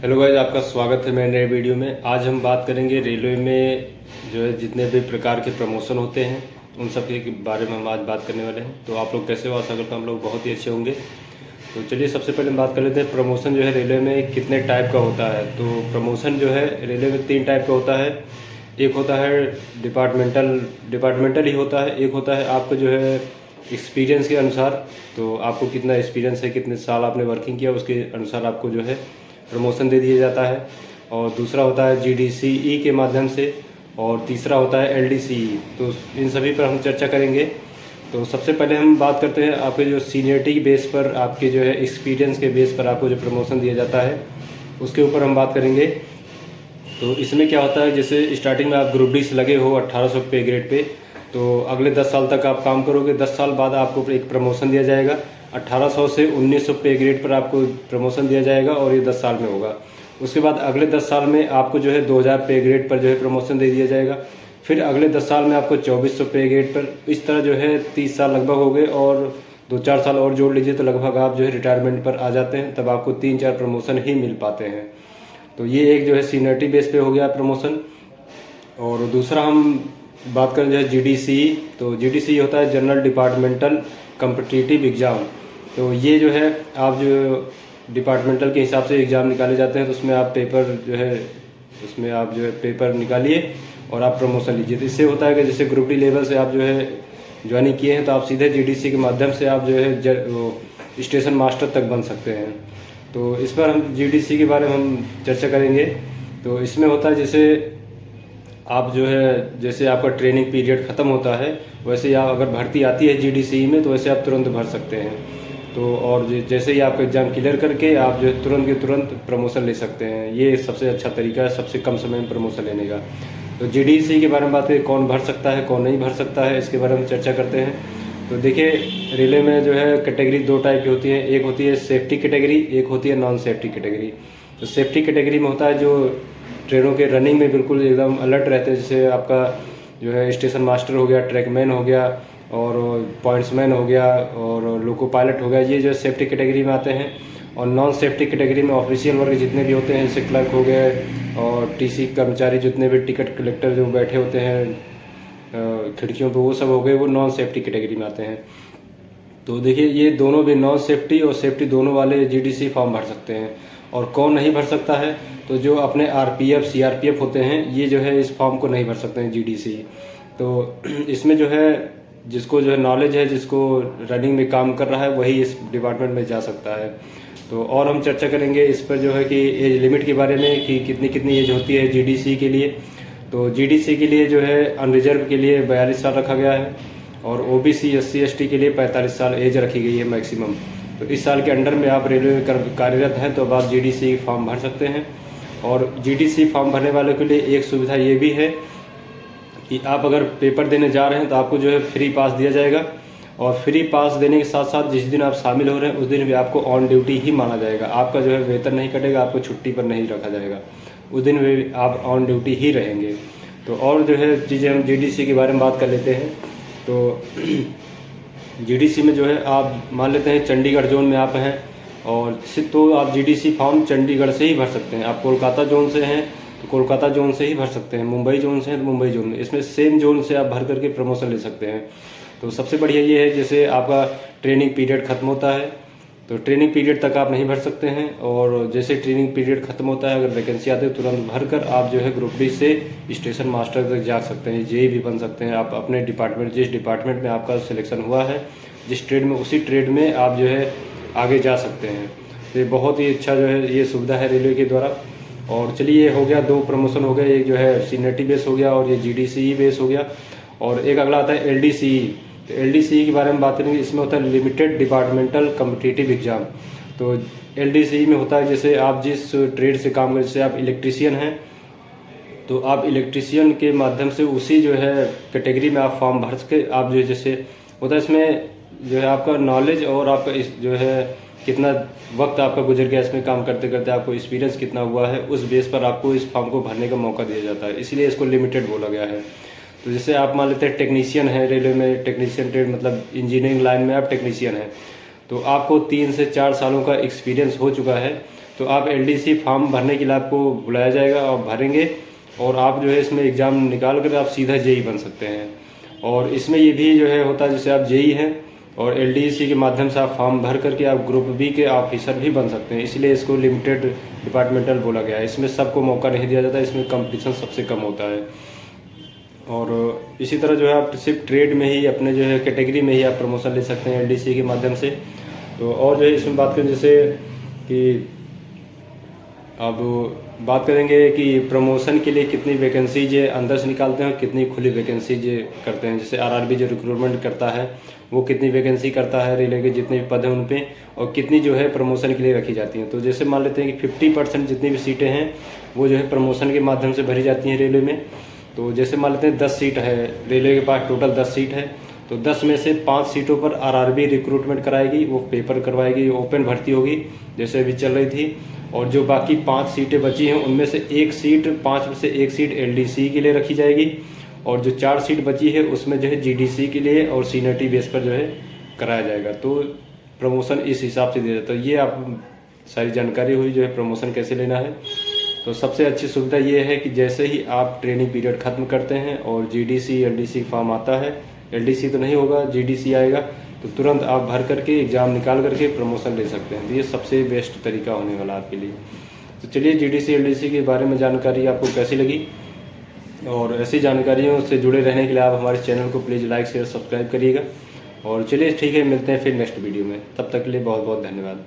Hello guys, आपका स्वागत है मेरे नए वीडियो में। आज हम बात करेंगे रेलवे में जो है जितने भी प्रकार के प्रमोशन होते हैं उन सब के बारे में हम आज बात करने वाले हैं। तो आप लोग कैसे हो? आशा करता हूँ हम लोग बहुत ही अच्छे होंगे। तो चलिए सबसे पहले हम बात कर लेते हैं प्रमोशन जो है रेलवे में कितने टाइप का होता है। तो प्रमोशन जो है रेलवे में 3 टाइप का होता है। एक होता है डिपार्टमेंटल ही होता है। एक होता है आपका जो है एक्सपीरियंस के अनुसार, तो आपको कितना एक्सपीरियंस है, कितने साल आपने वर्किंग किया, उसके अनुसार आपको जो है प्रमोशन दे दिया जाता है। और दूसरा होता है जीडीसीई के माध्यम से, और तीसरा होता है एलडीसीई। तो इन सभी पर हम चर्चा करेंगे। तो सबसे पहले हम बात करते हैं आपके जो सीनियरिटी बेस पर, आपके जो है एक्सपीरियंस के बेस पर आपको जो प्रमोशन दिया जाता है उसके ऊपर हम बात करेंगे। तो इसमें क्या होता है, जैसे स्टार्टिंग में आप ग्रुप डी से लगे हो 1800 पे ग्रेड पे, तो अगले 10 साल तक आप काम करोगे। 10 साल बाद आपको एक प्रमोशन दिया जाएगा। 1800 से 1900 पे ग्रेड पर आपको प्रमोशन दिया जाएगा और ये 10 साल में होगा। उसके बाद अगले 10 साल में आपको जो है 2000 पे ग्रेड पर जो है प्रमोशन दे दिया जाएगा। फिर अगले 10 साल में आपको 2400 पे ग्रेड पर। इस तरह जो है 30 साल लगभग हो गए, और 2-4 साल और जोड़ लीजिए तो लगभग आप जो है रिटायरमेंट पर आ जाते हैं। तब आपको 3-4 प्रमोशन ही मिल पाते हैं। तो ये एक जो है सीनियरिटी बेस पे हो गया प्रमोशन। और दूसरा हम बात करें जो है जीडीसी। तो जीडीसी होता है जनरल डिपार्टमेंटल कॉम्पिटिटिव एग्ज़ाम। तो ये जो है आप जो डिपार्टमेंटल के हिसाब से एग्ज़ाम निकाले जाते हैं, तो उसमें आप पेपर जो है उसमें आप जो है पेपर निकालिए और आप प्रमोशन लीजिए। तो इससे होता है कि जैसे ग्रुप डी लेवल से आप जो है ज्वाइनिंग किए हैं, तो आप सीधे जीडीसी के माध्यम से आप जो है स्टेशन मास्टर तक बन सकते हैं। तो इस पर हम जीडीसी के बारे में हम चर्चा करेंगे। तो इसमें होता है जैसे आप जो है जैसे आपका ट्रेनिंग पीरियड ख़त्म होता है, वैसे ही आप अगर भर्ती आती है जीडीसी में तो वैसे आप तुरंत भर सकते हैं। तो और जैसे ही आपका एग्ज़ाम क्लियर करके आप जो है तुरंत के तुरंत प्रमोशन ले सकते हैं। ये सबसे अच्छा तरीका है सबसे कम समय में प्रमोशन लेने का। तो जीडीसी के बारे में बात करें, कौन भर सकता है कौन नहीं भर सकता है, इसके बारे में चर्चा करते हैं। तो देखिए रेलवे में जो है कैटेगरी 2 टाइप की होती है। एक होती है सेफ्टी कैटेगरी, एक होती है नॉन सेफ्टी कैटेगरी। तो सेफ्टी कैटेगरी में होता है जो ट्रेनों के रनिंग में बिल्कुल एकदम अलर्ट रहते हैं, जैसे आपका जो है स्टेशन मास्टर हो गया, ट्रैकमैन हो गया, और पॉइंट्समैन हो गया, और लोको पायलट हो गया। ये जो सेफ्टी कैटेगरी में आते हैं। और नॉन सेफ्टी कैटेगरी में ऑफिशियल वर्ग जितने भी होते हैं, जैसे क्लर्क हो गए और टीसी कर्मचारी, जितने भी टिकट कलेक्टर जो बैठे होते हैं खिड़कियों पे, वो सब हो गए, वो नॉन सेफ्टी कैटेगरी में आते हैं। तो देखिए ये दोनों भी नॉन सेफ्टी और सेफ्टी दोनों वाले जीडीसी फॉर्म भर सकते हैं। और कौन नहीं भर सकता है, तो जो अपने आरपीएफ सीआरपीएफ होते हैं, ये जो है इस फॉर्म को नहीं भर सकते हैं जीडीसी। तो इसमें जो है जिसको जो है नॉलेज है, जिसको रनिंग में काम कर रहा है, वही इस डिपार्टमेंट में जा सकता है। तो और हम चर्चा करेंगे इस पर जो है कि एज लिमिट के बारे में, कि कितनी कितनी एज होती है जीडीसी के लिए। तो जीडीसी के लिए जो है अनरिजर्व के लिए 42 साल रखा गया है, और ओबीसी एससी एसटी के लिए 45 साल एज रखी गई है मैक्सिमम। तो इस साल के अंडर में आप रेलवे में कार्यरत हैं तो अब आप जीडीसी फॉर्म भर सकते हैं। और जीडीसी फॉर्म भरने वालों के लिए एक सुविधा ये भी है कि आप अगर पेपर देने जा रहे हैं तो आपको जो है फ्री पास दिया जाएगा। और फ्री पास देने के साथ साथ जिस दिन आप शामिल हो रहे हैं उस दिन भी आपको ऑन ड्यूटी ही माना जाएगा। आपका जो है वेतन नहीं कटेगा, आपको छुट्टी पर नहीं रखा जाएगा, उस दिन भी आप ऑन ड्यूटी ही रहेंगे। तो और जो है चीज़ें हम जीडीसी के बारे में बात कर लेते हैं। तो जीडीसी में जो है आप मान लेते हैं चंडीगढ़ जोन में आप हैं, और तो आप जीडीसी फॉर्म चंडीगढ़ से ही भर सकते हैं। आप कोलकाता जोन से हैं तो कोलकाता जोन से ही भर सकते हैं, मुंबई जोन से हैं तो मुंबई जोन में, इसमें सेम जोन से आप भर करके प्रमोशन ले सकते हैं। तो सबसे बढ़िया ये है, जैसे आपका ट्रेनिंग पीरियड खत्म होता है तो ट्रेनिंग पीरियड तक आप नहीं भर सकते हैं, और जैसे ट्रेनिंग पीरियड खत्म होता है अगर वैकेंसी आती है तुरंत भर कर आप जो है ग्रुप डी से स्टेशन मास्टर तक जा सकते हैं, जेई भी बन सकते हैं। आप अपने डिपार्टमेंट, जिस डिपार्टमेंट में आपका सिलेक्शन हुआ है, जिस ट्रेड में, उसी ट्रेड में आप जो है आगे जा सकते हैं। तो ये बहुत ही अच्छा जो है ये सुविधा है रेलवे के द्वारा। और चलिए ये हो गया 2 प्रमोशन हो गए, एक जो है सीनियरिटी बेस हो गया और ये जीडीसी बेस हो गया। और एक अगला आता है एलडीसी। तो एलडीसी के बारे में बात करेंगे। इसमें होता है लिमिटेड डिपार्टमेंटल कॉम्पिटिटिव एग्जाम। तो एलडीसी में होता है जैसे आप जिस ट्रेड से काम करें, जैसे आप इलेक्ट्रीशियन हैं तो आप इलेक्ट्रीशियन के माध्यम से उसी जो है कैटेगरी में आप फॉर्म भर सके। आप जो जैसे होता है इसमें जो है आपका नॉलेज और आपका इस जो है कितना वक्त आपका गुजर गया इसमें काम करते करते, आपको एक्सपीरियंस कितना हुआ है, उस बेस पर आपको इस फॉर्म को भरने का मौका दिया जाता है, इसलिए इसको लिमिटेड बोला गया है। तो जैसे आप मान लेते हैं टेक्नीशियन है रेलवे में, टेक्नीशियन ट्रेड मतलब इंजीनियरिंग लाइन में आप टेक्नीशियन हैं, तो आपको 3 से 4 सालों का एक्सपीरियंस हो चुका है, तो आप एलडीसी फॉर्म भरने के लिए आपको बुलाया जाएगा और भरेंगे, और आप जो है इसमें एग्ज़ाम निकाल कर आप सीधा जेई बन सकते हैं। और इसमें ये भी जो है होता है, जैसे आप जेई हैं और एलडीसी के माध्यम से आप फॉर्म भर करके आप ग्रुप बी के ऑफिसर भी बन सकते हैं, इसलिए इसको लिमिटेड डिपार्टमेंटल बोला गया है। इसमें सबको मौका नहीं दिया जाता, इसमें कंपटीशन सबसे कम होता है। और इसी तरह जो है आप सिर्फ ट्रेड में ही अपने जो है कैटेगरी में ही आप प्रमोशन ले सकते हैं एलडीसी के माध्यम से। तो और जो है इसमें बात करें जैसे कि अब बात करेंगे कि प्रमोशन के लिए कितनी वैकेंसीज अंदर से निकालते हैं और कितनी खुली वैकेंसीज करते हैं। जैसे आरआरबी जो रिक्रूटमेंट करता है वो कितनी वैकेंसी करता है रेलवे के जितने भी पद हैं उन पे, और कितनी जो है प्रमोशन के लिए रखी जाती हैं। तो जैसे मान लेते हैं कि 50% जितनी भी सीटें हैं वो जो है प्रमोशन के माध्यम से भरी जाती हैं रेलवे में। तो जैसे मान लेते हैं 10 सीट है, रेलवे के पास टोटल 10 सीट है, तो 10 में से 5 सीटों पर आरआरबी रिक्रूटमेंट कराएगी, वो पेपर करवाएगी, ओपन भर्ती होगी जैसे अभी चल रही थी। और जो बाकी 5 सीटें बची हैं उनमें से 1 सीट 5 में से 1 सीट एलडीसी के लिए रखी जाएगी, और जो 4 सीट बची है उसमें जो है जीडीसी के लिए और सीनियरिटी बेस पर जो है कराया जाएगा। तो प्रमोशन इस हिसाब से दिया जाता है। ये आप सारी जानकारी हुई जो है प्रमोशन कैसे लेना है। तो सबसे अच्छी सुविधा ये है कि जैसे ही आप ट्रेनिंग पीरियड खत्म करते हैं और जीडीसी एलडीसी फॉर्म आता है, एलडीसी तो नहीं होगा जीडीसी आएगा, तो तुरंत आप भर करके एग्ज़ाम निकाल करके प्रमोशन ले सकते हैं। तो ये सबसे बेस्ट तरीका होने वाला आपके लिए। तो चलिए जीडीसी एलडीसी के बारे में जानकारी आपको कैसी लगी, और ऐसी जानकारियों से जुड़े रहने के लिए आप हमारे चैनल को प्लीज़ लाइक शेयर सब्सक्राइब करिएगा। और चलिए ठीक है, मिलते हैं फिर नेक्स्ट वीडियो में, तब तक के लिए बहुत बहुत धन्यवाद।